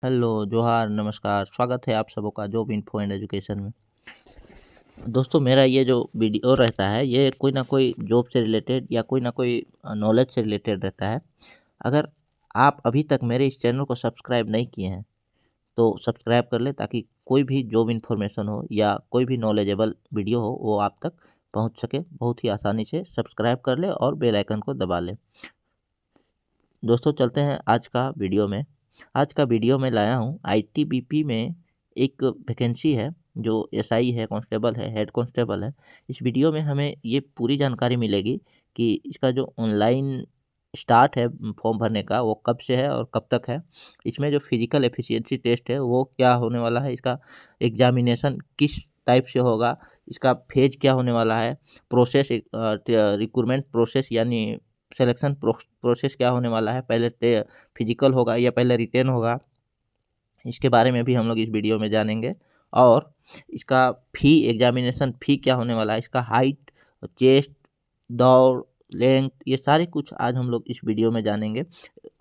Hello, जोहार, नमस्कार, स्वागत है आप सबों का जॉब इन्फो एंड एजुकेशन में। दोस्तों मेरा ये जो वीडियो रहता है ये कोई ना कोई जॉब से रिलेटेड या कोई ना कोई नॉलेज से रिलेटेड रहता है। अगर आप अभी तक मेरे इस चैनल को सब्सक्राइब नहीं किए हैं तो सब्सक्राइब कर लें ताकि कोई भी जॉब इन्फॉर्मेशन हो या कोई भी नॉलेजेबल वीडियो हो वो आप तक पहुंच सके बहुत ही आसानी से। सब्सक्राइब कर लें और बेल आइकन को दबा लें। दोस्तों चलते हैं आज का वीडियो में। आज का वीडियो में लाया हूँ आईटीबीपी में एक वैकेंसी है जो एसआई है, कांस्टेबल है, हेड कांस्टेबल है। इस वीडियो में हमें ये पूरी जानकारी मिलेगी कि इसका जो ऑनलाइन स्टार्ट है फॉर्म भरने का वो कब से है और कब तक है। इसमें जो फिजिकल एफिशिएंसी टेस्ट है वो क्या होने वाला है, इसका एग्जामिनेशन किस टाइप से होगा, इसका फेज क्या होने वाला है, प्रोसेस रिक्रूटमेंट प्रोसेस यानी सिलेक्शन प्रोसेस क्या होने वाला है, पहले फिजिकल होगा या पहले रिटेन होगा, इसके बारे में भी हम लोग इस वीडियो में जानेंगे। और इसका एग्जामिनेशन फ़ी क्या होने वाला है, इसका हाइट, चेस्ट, दौड़, लेंथ, ये सारे कुछ आज हम लोग इस वीडियो में जानेंगे।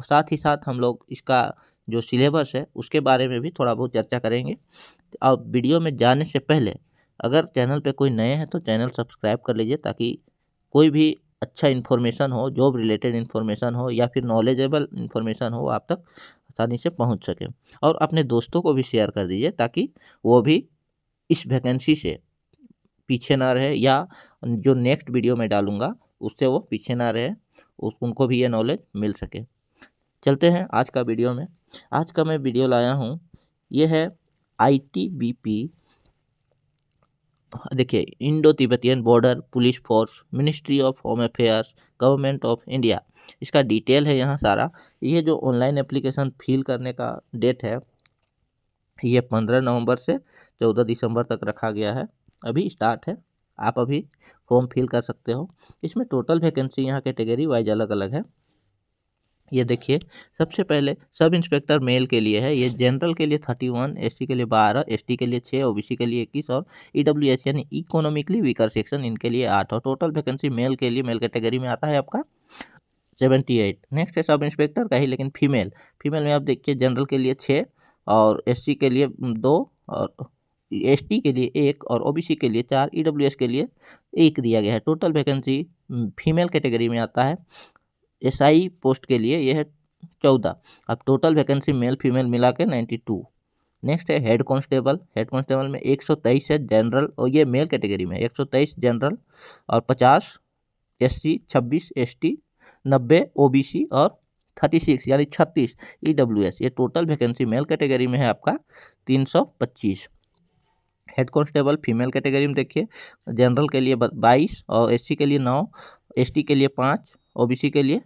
साथ ही साथ हम लोग इसका जो सिलेबस है उसके बारे में भी थोड़ा बहुत चर्चा करेंगे। अब वीडियो में जाने से पहले अगर चैनल पे कोई नए हैं तो चैनल सब्सक्राइब कर लीजिए ताकि कोई भी अच्छा इन्फॉर्मेशन हो, जॉब रिलेटेड इन्फॉर्मेशन हो या फिर नॉलेजेबल इन्फॉर्मेशन हो आप तक आसानी से पहुंच सके। और अपने दोस्तों को भी शेयर कर दीजिए ताकि वो भी इस वैकेंसी से पीछे ना रहे या जो नेक्स्ट वीडियो में डालूंगा उससे वो पीछे ना रहे, उनको भी ये नॉलेज मिल सके। चलते हैं आज का वीडियो में। आज का मैं वीडियो लाया हूँ, ये है आईटीबीपी। देखिए, Indo Tibetan border police force, ministry of home affairs, government of India. इसका डिटेल है यहाँ सारा। ये जो ऑनलाइन एप्लीकेशन फिल करने का डेट है ये 15 नवंबर से 14 दिसंबर तक रखा गया है। अभी स्टार्ट है, आप अभी फॉर्म फिल कर सकते हो। इसमें टोटल वैकेंसी यहाँ कैटेगरी वाइज अलग अलग है। ये देखिए, सबसे पहले सब इंस्पेक्टर मेल के लिए है। ये जनरल के लिए 31, एससी के लिए 12, एसटी के लिए 6, ओबीसी के लिए 21 और ईडब्ल्यूएस यानी इकोनॉमिकली वीकर सेक्शन इनके लिए 8 और टोटल वैकेंसी मेल के लिए मेल कैटेगरी में आता है आपका 78। नेक्स्ट है सब इंस्पेक्टर का ही लेकिन फीमेल। फीमेल में आप देखिए जनरल के लिए 6 और एससी के लिए 2 और एसटी के लिए 1 और ओबीसी के लिए 4, ईडब्ल्यूएस के लिए 1 दिया गया है। टोटल वैकेंसी फीमेल कैटेगरी में आता है। एसआई पोस्ट के लिए ये है 14। अब टोटल वैकेंसी मेल फीमेल मिला के 92। नेक्स्ट है हेड कांस्टेबल। हेड कांस्टेबल में 123 है जनरल और ये मेल कैटेगरी में 123 जनरल और 50 एससी, 26 एसटी, 90 ओबीसी और 36 यानी 36 ईडब्ल्यूएस। ये टोटल वैकेंसी मेल कैटेगरी में है आपका 325। हेड कांस्टेबल फीमेल कैटेगरी में देखिए, जनरल के लिए 22 और एससी के लिए 9, एसटी के लिए 5, ओबीसी के लिए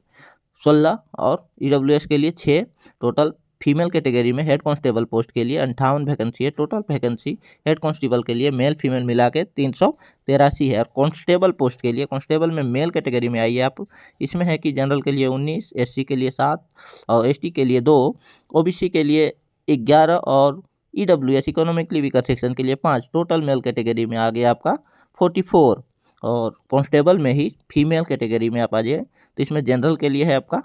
16 और ईडब्ल्यूएस के लिए 6। टोटल फीमेल कैटेगरी में हेड कांस्टेबल पोस्ट के लिए 58 वैकेंसी है। टोटल वैकेंसी हेड कांस्टेबल के लिए मेल फीमेल मिला के 383 है। और कांस्टेबल पोस्ट के लिए, कांस्टेबल में मेल कैटेगरी में आइए आप, इसमें है कि जनरल के लिए 19, एससी के लिए 7 और एसटी के लिए 2, ओबीसी के लिए 11 और ईडब्ल्यूएस इकोनॉमिकली वीकर सेक्शन के लिए 5। टोटल मेल कैटेगरी में आ गया आपका 44। और कांस्टेबल में ही फीमेल कैटेगरी में आप आ जाइए तो इसमें जनरल के लिए है आपका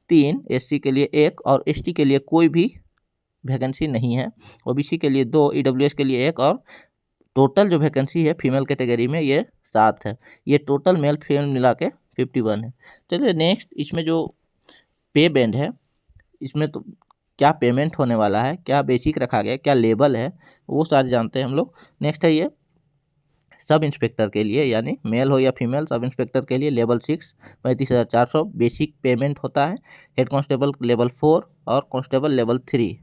3, एससी के लिए 1 और एसटी के लिए कोई भी वैकेंसी नहीं है। ओबीसी के लिए 2, ईडब्ल्यूएस के लिए 1 और टोटल जो वैकेंसी है फीमेल कैटेगरी में ये 7 है। ये टोटल मेल फीमेल मिला के 51 है। चलिए नेक्स्ट, इसमें जो पे बैंड है इसमें तो क्या पेमेंट होने वाला है, क्या बेसिक रखा गया है, क्या लेवल है, वो सारे जानते हैं हम लोग। नेक्स्ट है ये सब इंस्पेक्टर के लिए यानी मेल हो या फीमेल, सब इंस्पेक्टर के लिए लेवल 6 35,400 बेसिक पेमेंट होता है। हेड कांस्टेबल लेवल 4 और कांस्टेबल लेवल 3।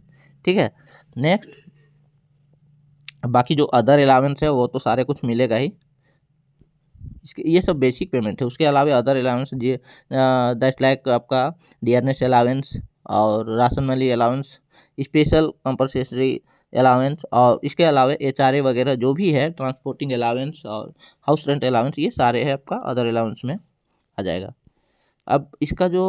ठीक है। नेक्स्ट, बाकी जो अदर अलाउंस है वो तो सारे कुछ मिलेगा ही, इसके ये सब बेसिक पेमेंट है। उसके अलावा अदर अलाउंस ये दैट लाइक आपका डियरनेस अलाउंस और ration money allowance, special compulsory allowance और इसके अलावा एचआरए वगैरह जो भी है, ट्रांसपोर्टिंग अलाउंस और हाउस रेंट अलाउंस, ये सारे है आपका अदर अलाउंस में आ जाएगा। अब इसका जो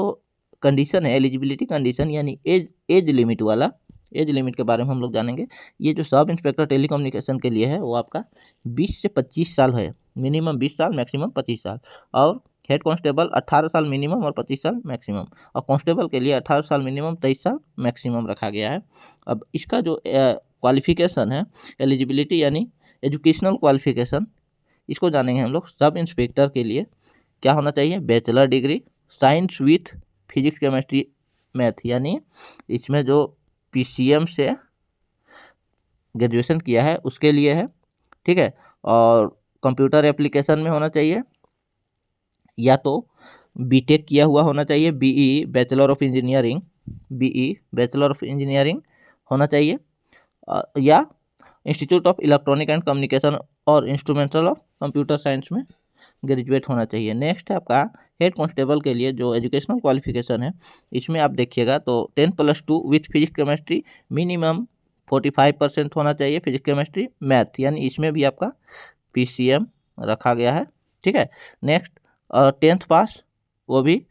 कंडीशन है, एलिजिबिलिटी कंडीशन यानी एज लिमिट वाला, एज लिमिट के बारे में हम लोग जानेंगे। ये जो सब इंस्पेक्टर टेलीकम्युनिकेशन के लिए है वो आपका 20 से 25 साल है। मिनिमम 20 साल, मैक्सिमम 25 साल। और हेड कांस्टेबल 18 साल मिनिमम और 25 साल मैक्सिमम, और कांस्टेबल के लिए 18 साल मिनिमम 23 साल मैक्सिमम रखा गया है। अब इसका जो क्वालिफिकेशन है, एलिजिबिलिटी यानी एजुकेशनल क्वालिफिकेशन, इसको जानेंगे हम लोग। सब इंस्पेक्टर के लिए क्या होना चाहिए? Bachelor degree science with physics chemistry math, यानी इसमें जो PCM से ग्रेजुएशन किया है उसके लिए है, ठीक है। और कंप्यूटर एप्लीकेशन में होना चाहिए, या तो बीटेक किया हुआ होना चाहिए, BE bachelor of engineering, BE bachelor of engineering होना चाहिए, या institute of electronic and communication और इंस्ट्रूमेंटल ऑफ कंप्यूटर साइंस में ग्रेजुएट होना चाहिए। नेक्स्ट है आपका हेड कांस्टेबल के लिए जो एजुकेशनल क्वालिफिकेशन है, इसमें आप देखिएगा तो 10+2 विथ फिजिक्स केमिस्ट्री मिनिमम 45% होना चाहिए, फिजिक्स केमिस्ट्री मैथ, यानी इसमें भी आपका PCM रखा गया है, ठीक है। नेक्स्ट 10th पास, वो भी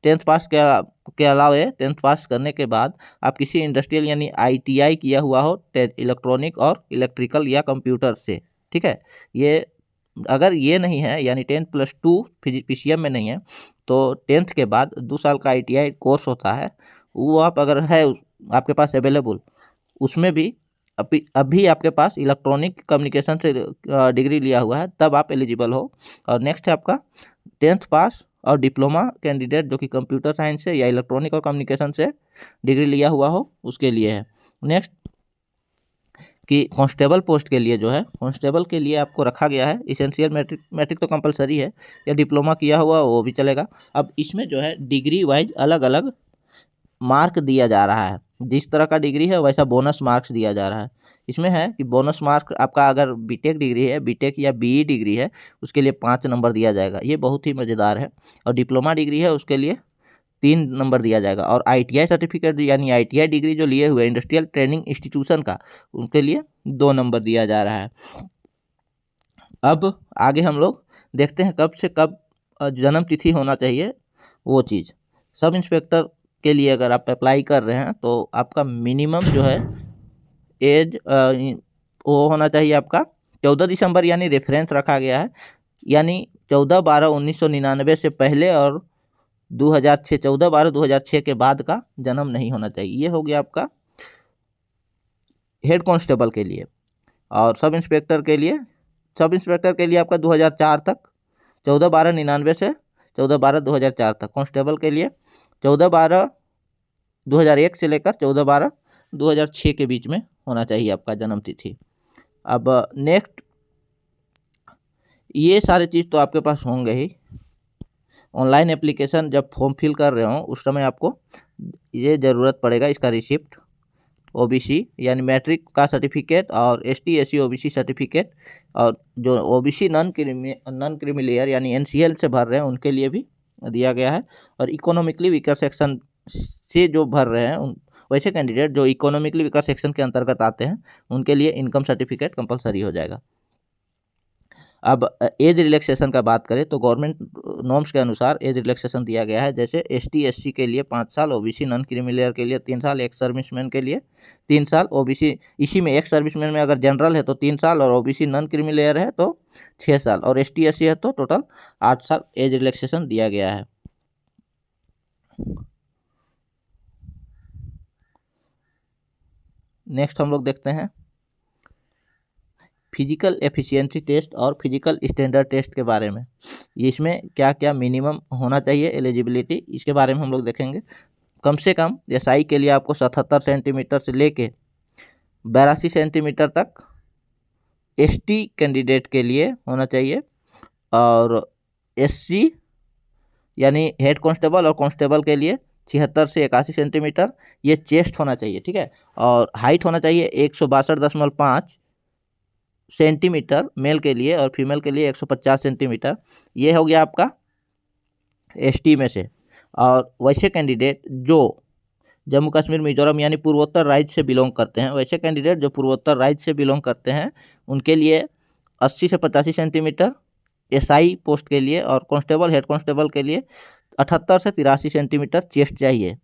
10th पास के अलावा 10th पास करने के बाद आप किसी इंडस्ट्रियल यानी ITI किया हुआ हो इलेक्ट्रॉनिक और इलेक्ट्रिकल या कंप्यूटर से, ठीक है। ये अगर ये नहीं है यानी 10+2 PCM में नहीं है, तो 10th के बाद 2 साल का ITI कोर्स होता है, वो आप अगर है आपके पास अवेलेबल, उसमें भी अभी आपके पास इलेक्ट्रॉनिक कम्युनिकेशन से डिग्री लिया हुआ है, तब आप एलिजिबल हो। और नेक्स्ट है आपका 10th पास और डिप्लोमा कैंडिडेट जो कि कंप्यूटर साइंस से या इलेक्ट्रॉनिक और कम्युनिकेशन से डिग्री लिया हुआ हो, उसके लिए है। नेक्स्ट कि कांस्टेबल पोस्ट के लिए जो है, कांस्टेबल के लिए आपको रखा गया है इसेंशियल मैट्रिक तो कंपलसरी है, या डिप्लोमा किया हुआ वो भी चलेगा। अब इसमें जो है डिग्री वाइज अलग अलग मार्क दिया जा रहा है, जिस तरह का डिग्री है वैसा बोनस मार्क्स दिया जा रहा है। इसमें है कि बोनस मार्क आपका अगर बीटेक डिग्री है, बीटेक या BE डिग्री है, उसके लिए 5 नंबर दिया जाएगा, ये बहुत ही मज़ेदार है। और डिप्लोमा डिग्री है उसके लिए 3 नंबर दिया जाएगा, और ITI सर्टिफिकेट यानी ITI डिग्री जो लिए हुए इंडस्ट्रियल ट्रेनिंग इंस्टीट्यूशन का, उनके लिए 2 नंबर दिया जा रहा है। अब आगे हम लोग देखते हैं कब से कब जन्म तिथि होना चाहिए वो चीज़। सब इंस्पेक्टर के लिए अगर आप अप्लाई कर रहे हैं तो आपका मिनिमम जो है एज वो होना चाहिए आपका 14 दिसंबर, यानी रेफरेंस रखा गया है, यानी 14/12/1999 से पहले और 2006 14/12/2006 के बाद का जन्म नहीं होना चाहिए। ये हो गया आपका हेड कांस्टेबल के लिए। और सब इंस्पेक्टर के लिए आपका 2004 तक, 14/12/99 से 14/12/2004 तक। कांस्टेबल के लिए 14/12/2001 से लेकर 14/12/2006 के बीच में होना चाहिए आपका जन्म तिथि। अब नेक्स्ट, ये सारे चीज़ तो आपके पास होंगे ही। ऑनलाइन एप्लीकेशन जब फॉर्म फिल कर रहे हो उस समय आपको ये ज़रूरत पड़ेगा, इसका रिसिप्ट, OBC यानी मैट्रिक का सर्टिफिकेट, और ST SC OBC सर्टिफिकेट, और जो OBC नॉन क्रीमी लेयर यानी NCL से भर रहे हैं उनके लिए भी दिया गया है। और इकोनॉमिकली वीकर सेक्शन से जो भर रहे हैं वैसे कैंडिडेट जो इकोनॉमिकली वीकर सेक्शन के अंतर्गत आते हैं उनके लिए इनकम सर्टिफिकेट कंपलसरी हो जाएगा। अब एज रिलैक्सेशन का बात करें तो गवर्नमेंट नॉर्म्स के अनुसार एज रिलैक्सेशन दिया गया है, जैसे ST SC के लिए 5 साल, OBC नॉन क्रीमी लेयर के लिए 3 साल, एक्स सर्विसमैन के लिए 3 साल, OBC इसी में एक्स सर्विसमैन में अगर जनरल है तो 3 साल, और OBC नॉन क्रीमी लेयर है तो 6 साल, और ST SC है तो टोटल 8 साल एज रिलैक्सेशन दिया गया है। नेक्स्ट हम लोग देखते हैं फिजिकल एफिशिएंसी टेस्ट और फिजिकल स्टैंडर्ड टेस्ट के बारे में। इसमें क्या क्या मिनिमम होना चाहिए एलिजिबिलिटी, इसके बारे में हम लोग देखेंगे। कम से कम SI के लिए आपको 77 सेंटीमीटर से लेके 82 सेंटीमीटर तक ST कैंडिडेट के लिए होना चाहिए, और SC यानी हेड कांस्टेबल और कांस्टेबल के लिए 76 से 81 सेंटीमीटर ये चेस्ट होना चाहिए, ठीक है। और हाइट होना चाहिए 162.5 सेंटीमीटर मेल के लिए, और फीमेल के लिए 150 सेंटीमीटर। ये हो गया आपका ST में से। और वैसे कैंडिडेट जो जम्मू कश्मीर मिजोरम यानी पूर्वोत्तर राज्य से बिलोंग करते हैं, वैसे कैंडिडेट जो पूर्वोत्तर राज्य से बिलोंग करते हैं उनके लिए 80 से 85 सेंटीमीटर SI पोस्ट के लिए, और कांस्टेबल हेड कांस्टेबल के लिए 78 से 83 सेंटीमीटर चेस्ट चाहिए,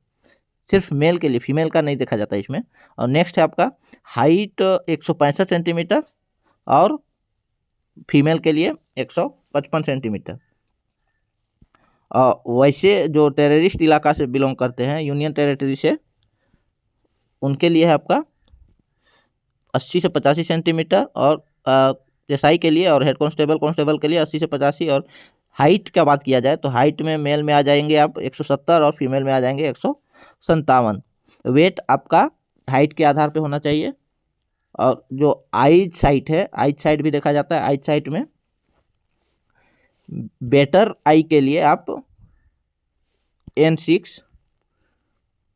सिर्फ मेल के लिए, फीमेल का नहीं देखा जाता इसमें। और नेक्स्ट है आपका हाइट 165 सेंटीमीटर, और फीमेल के लिए 155 सेंटीमीटर। वैसे जो टेररिस्ट इलाका से बिलोंग करते हैं, यूनियन टेरिटरी से, उनके लिए है आपका 80 से 85 सेंटीमीटर, और एसआई के लिए और हेड कांस्टेबल के लिए 80 से 85। और हाइट का बात किया जाए तो हाइट में मेल में आ जाएंगे आप 170 और फीमेल में आ जाएंगे 157। वेट आपका हाइट के आधार पे होना चाहिए। और जो आइज साइट है, आइज साइट भी देखा जाता है। आइज साइट में बेटर आई के लिए आप N6,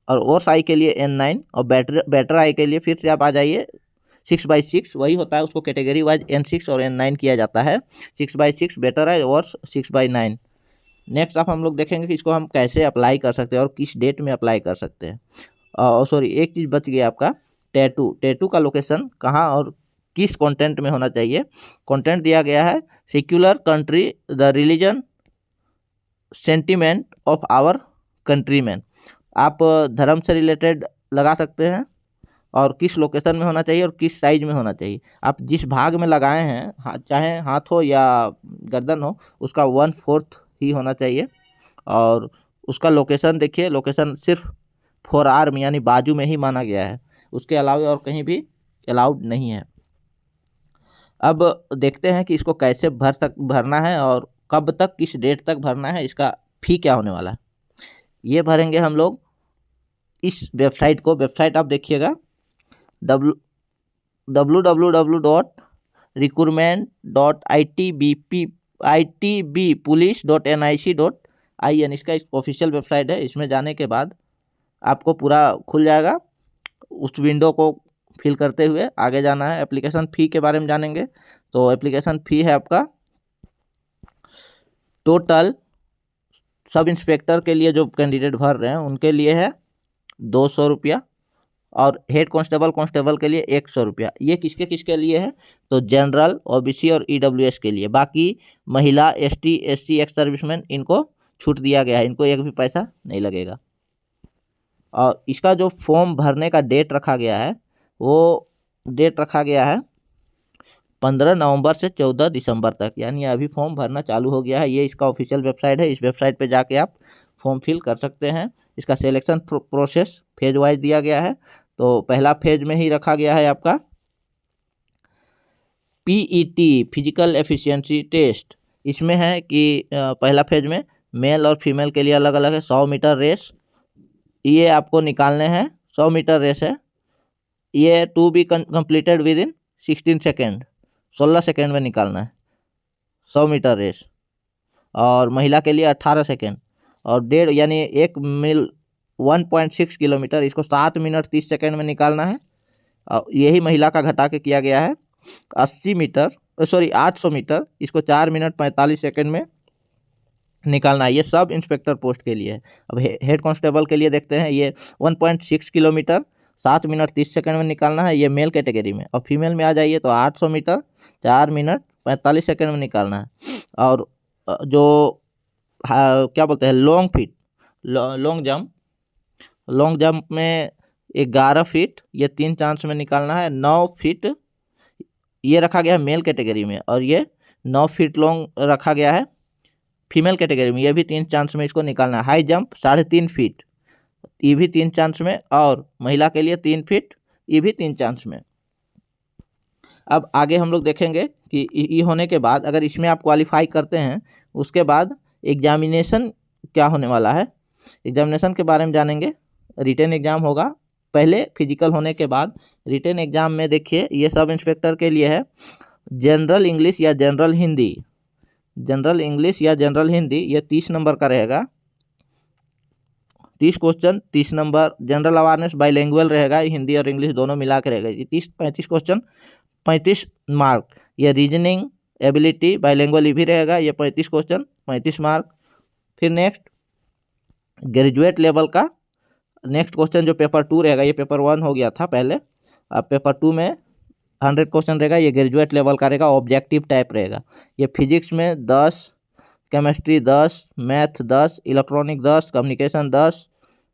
और वर्स आई के लिए N9, और बेटर आई के लिए फिर से आप आ जाइए 6/6, वही होता है, उसको कैटेगरी वाइज N6 और N9 किया जाता है। 6/6 बेटर है, वर्स 6/9। नेक्स्ट आप हम लोग देखेंगे कि इसको हम कैसे अप्लाई कर सकते हैं और किस डेट में अप्लाई कर सकते हैं। सॉरी, एक चीज़ बच गया आपका, टैटू का लोकेशन कहाँ और किस कंटेंट में होना चाहिए। कंटेंट दिया गया है secular country, the religion, sentiment of our countryman. आप धर्म से रिलेटेड लगा सकते हैं, और किस लोकेशन में होना चाहिए और किस साइज में होना चाहिए। आप जिस भाग में लगाए हैं, चाहे हाथ हो या गर्दन हो, उसका 1/4 ही होना चाहिए। और उसका लोकेशन देखिए, लोकेशन सिर्फ फोर आर्म यानी बाजू में ही माना गया है, उसके अलावा और कहीं भी अलाउड नहीं है। अब देखते हैं कि इसको कैसे भरना है और कब तक, किस डेट तक भरना है, इसका फी क्या होने वाला है। ये भरेंगे हम लोग इस वेबसाइट को। वेबसाइट आप देखिएगा www.recruitment.itbpolice.nic.in। इसका ऑफिशियल वेबसाइट है। इसमें जाने के बाद आपको पूरा खुल जाएगा। उस विंडो को फिल करते हुए आगे जाना है। एप्लीकेशन फ़ी के बारे में जानेंगे तो एप्लीकेशन फ़ी है आपका टोटल सब इंस्पेक्टर के लिए जो कैंडिडेट भर रहे हैं उनके लिए है 200 रुपया, और हेड कांस्टेबल के लिए 100 रुपया। ये किसके किसके लिए है, तो जनरल, ओबीसी और ईडब्ल्यूएस के लिए। बाकी महिला, एसटी, एससी, एक्स सर्विसमैन, इनको छूट दिया गया है, इनको एक भी पैसा नहीं लगेगा। और इसका जो फॉर्म भरने का डेट रखा गया है, वो डेट रखा गया है 15 नवंबर से 14 दिसंबर तक, यानी अभी फॉर्म भरना चालू हो गया है। ये इसका ऑफिशियल वेबसाइट है। इस वेबसाइट पे जाके आप फॉर्म फिल कर सकते हैं। इसका सिलेक्शन प्रोसेस फेज वाइज दिया गया है। तो पहला फेज में ही रखा गया है आपका पीईटी, फिजिकल एफिशिएंसी टेस्ट। इसमें है कि पहला फेज में मेल और फीमेल के लिए अलग अलग है। 100 मीटर रेस ये आपको निकालने हैं। 100 मीटर रेस है ये, to be completed within 16 second, 16 second में निकालना है 100 मीटर रेस। और महिला के लिए 18 सेकेंड, और 1.5 यानी 1 मील 1.6 किलोमीटर, इसको 7 मिनट 30 सेकेंड में निकालना है। यही महिला का घटा के किया गया है। 800 मीटर, इसको 4 मिनट 45 सेकेंड में निकालना है। ये सब इंस्पेक्टर पोस्ट के लिए है। अब हेड कांस्टेबल के लिए देखते हैं। ये 1.6 किलोमीटर 7 मिनट 30 सेकेंड में निकालना है, ये मेल कैटेगरी में। और फीमेल में आ जाइए तो 800 मीटर 4 मिनट 45 सेकेंड में निकालना है। और जो क्या बोलते हैं लॉन्ग फीट, लॉन्ग जंप में 11 फीट, ये 3 चांस में निकालना है। 9 फीट ये रखा गया है मेल कैटेगरी में, और ये 9 फीट लॉन्ग रखा गया है फीमेल कैटेगरी में। ये भी 3 चांस में इसको निकालना है। हाई जंप 3.5 फीट, ये भी 3 चांस में, और महिला के लिए 3 फीट, ये भी 3 चांस में। अब आगे हम लोग देखेंगे कि ये होने के बाद अगर इसमें आप क्वालिफाई करते हैं, उसके बाद एग्जामिनेशन क्या होने वाला है। एग्जामिनेशन के बारे में जानेंगे। रिटन एग्ज़ाम होगा पहले, फिजिकल होने के बाद रिटन एग्ज़ाम में देखिए ये सब इंस्पेक्टर के लिए है जनरल इंग्लिश या जनरल हिंदी। जनरल इंग्लिश या जनरल हिंदी ये 30 नंबर का रहेगा। 30 question 30 number. General awareness bilingual रहेगा, हिंदी और इंग्लिश दोनों मिला के रहेगा। ये 35 क्वेश्चन 35 मार्क। ये रीजनिंग एबिलिटी बाइलिंगुअल भी रहेगा, ये 35 क्वेश्चन 35 मार्क। फिर नेक्स्ट ग्रेजुएट लेवल का नेक्स्ट क्वेश्चन जो पेपर 2 रहेगा, ये पेपर 1 हो गया था पहले, अब पेपर 2 में 100 क्वेश्चन रहेगा। ये ग्रेजुएट लेवल का रहेगा, ऑब्जेक्टिव टाइप रहेगा। ये फिजिक्स में 10, chemistry 10, math 10, electronic 10, communication 10,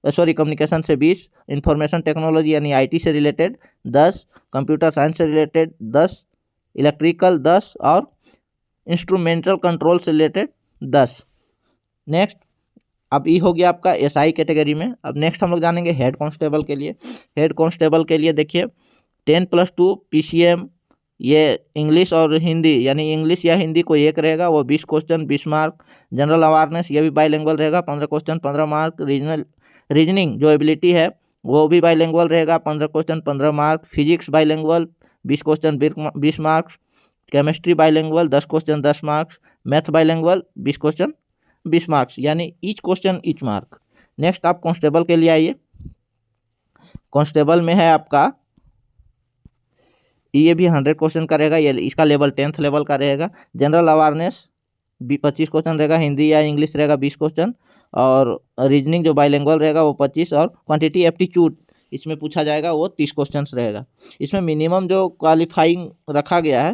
communication से 20, इंफॉर्मेशन टेक्नोलॉजी यानी आईटी से रिलेटेड 10, कंप्यूटर साइंस से रिलेटेड 10, इलेक्ट्रिकल 10, और इंस्ट्रूमेंटल कंट्रोल से रिलेटेड 10। नेक्स्ट अब ये हो गया आपका एसआई कैटेगरी में। अब नेक्स्ट हम लोग जानेंगे हेड कांस्टेबल के लिए। हेड कांस्टेबल के लिए देखिए 10+2 पीसीएम, ये इंग्लिश और हिंदी यानी इंग्लिश या हिंदी कोई एक रहेगा, वो 20 क्वेश्चन 20 मार्क। जनरल अवेयरनेस ये भी बाईलिंगुअल रहेगा, 15 क्वेश्चन 15 मार्क। रीजनिंग जो एबिलिटी है वो भी बाईलिंगुअल रहेगा, 15 question 15 mark. Physics bilingual 20 question 20 marks. Chemistry bilingual 10 question 10 marks. Math bilingual 20 question 20 marks, यानी each question each mark. Next आप कांस्टेबल के लिए आइए। कांस्टेबल में है आपका ये भी 100 क्वेश्चन का रहेगा, ये इसका लेवल 10th लेवल का रहेगा। जनरल अवेयरनेस 25 क्वेश्चन रहेगा, हिंदी या इंग्लिश रहेगा 20 क्वेश्चन, और रीजनिंग जो बाइलिंगुअल रहेगा वो 25, और क्वांटिटी एप्टीट्यूड इसमें पूछा जाएगा वो 30 क्वेश्चन रहेगा। इसमें मिनिमम जो क्वालिफाइंग रखा गया है,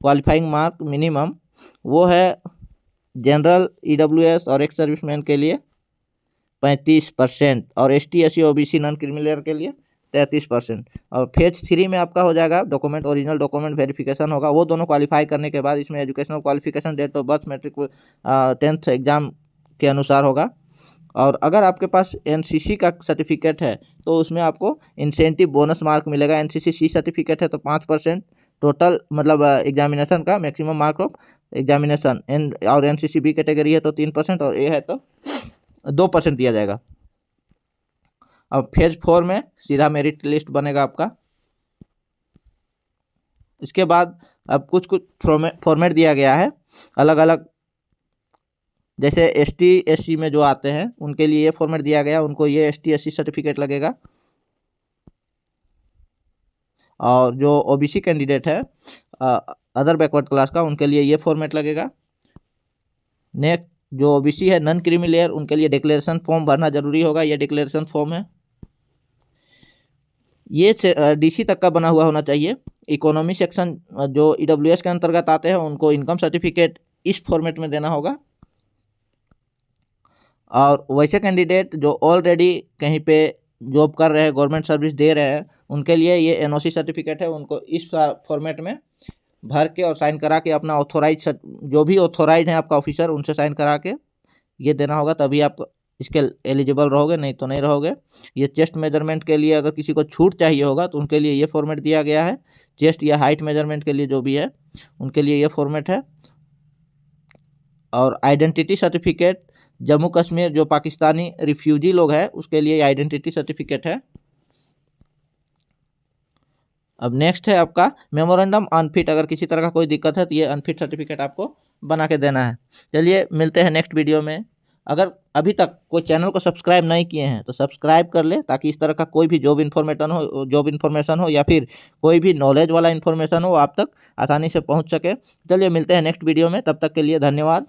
क्वालिफाइंग मार्क मिनिमम, वो है जनरल ईडब्ल्यूएस और एक्स सर्विसमैन के लिए 35%, और ST SC OBC non criminal के लिए 33%। और फेज 3 में आपका हो जाएगा डॉक्यूमेंट, ओरिजिनल डॉक्यूमेंट वेरिफिकेशन होगा, वो दोनों क्वालिफाई करने के बाद इसमें educational qualification, date of birth, matric 10th exam के अनुसार होगा। और अगर आपके पास एनसीसी का सर्टिफिकेट है तो उसमें आपको इंसेंटिव बोनस मार्क मिलेगा। एनसीसी सी सर्टिफिकेट है तो 5% टोटल, मतलब एग्जामिनेशन का मैक्सिमम मार्क ऑफ एग्जामिनेशन। और एनसीसी बी कैटेगरी है तो 3%, और ए है तो 2% दिया जाएगा। अब फेज 4 में सीधा मेरिट लिस्ट बनेगा आपका। इसके बाद अब कुछ फॉर्मेट दिया गया है अलग अलग, जैसे एसटी एससी में जो आते हैं उनके लिए ये फॉर्मेट दिया गया, उनको ये एसटी एससी सर्टिफिकेट लगेगा। और जो ओबीसी कैंडिडेट है अदर बैकवर्ड क्लास का, उनके लिए ये फॉर्मेट लगेगा। नेक्स्ट जो ओबीसी है नॉन क्रीमी लेयर, उनके लिए डिक्लेरेशन फॉर्म भरना जरूरी होगा, ये डिक्लेरेशन फॉर्म है, ये डीसी तक का बना हुआ होना चाहिए। इकोनॉमी सेक्शन जो ईडब्ल्यूएस के अंतर्गत आते हैं उनको इनकम सर्टिफिकेट इस फॉर्मेट में देना होगा। और वैसे कैंडिडेट जो ऑलरेडी कहीं पे जॉब कर रहे हैं, गवर्नमेंट सर्विस दे रहे हैं, उनके लिए ये एनओसी सर्टिफिकेट है, उनको इस फॉर्मेट में भर के और साइन करा के अपना ऑथोराइज, जो भी ऑथोराइज है आपका ऑफिसर, उनसे साइन करा के ये देना होगा, तभी आप इसके एलिजिबल रहोगे, नहीं तो नहीं रहोगे। ये चेस्ट मेजरमेंट के लिए अगर किसी को छूट चाहिए होगा तो उनके लिए ये फॉर्मेट दिया गया है। चेस्ट या हाइट मेजरमेंट के लिए जो भी है उनके लिए ये फॉर्मेट है। और आइडेंटिटी सर्टिफिकेट जम्मू कश्मीर जो पाकिस्तानी रिफ्यूजी लोग हैं उसके लिए आइडेंटिटी सर्टिफिकेट है। अब नेक्स्ट है आपका मेमोरेंडम अनफिट, अगर किसी तरह का कोई दिक्कत है तो ये अनफिट सर्टिफिकेट आपको बना के देना है। चलिए मिलते हैं नेक्स्ट वीडियो में। अगर अभी तक कोई चैनल को सब्सक्राइब नहीं किए हैं तो सब्सक्राइब कर ले, ताकि इस तरह का कोई भी जॉब इन्फॉर्मेशन हो या फिर कोई भी नॉलेज वाला इन्फॉर्मेशन हो आप तक आसानी से पहुंच सके। चलिए मिलते हैं नेक्स्ट वीडियो में, तब तक के लिए धन्यवाद।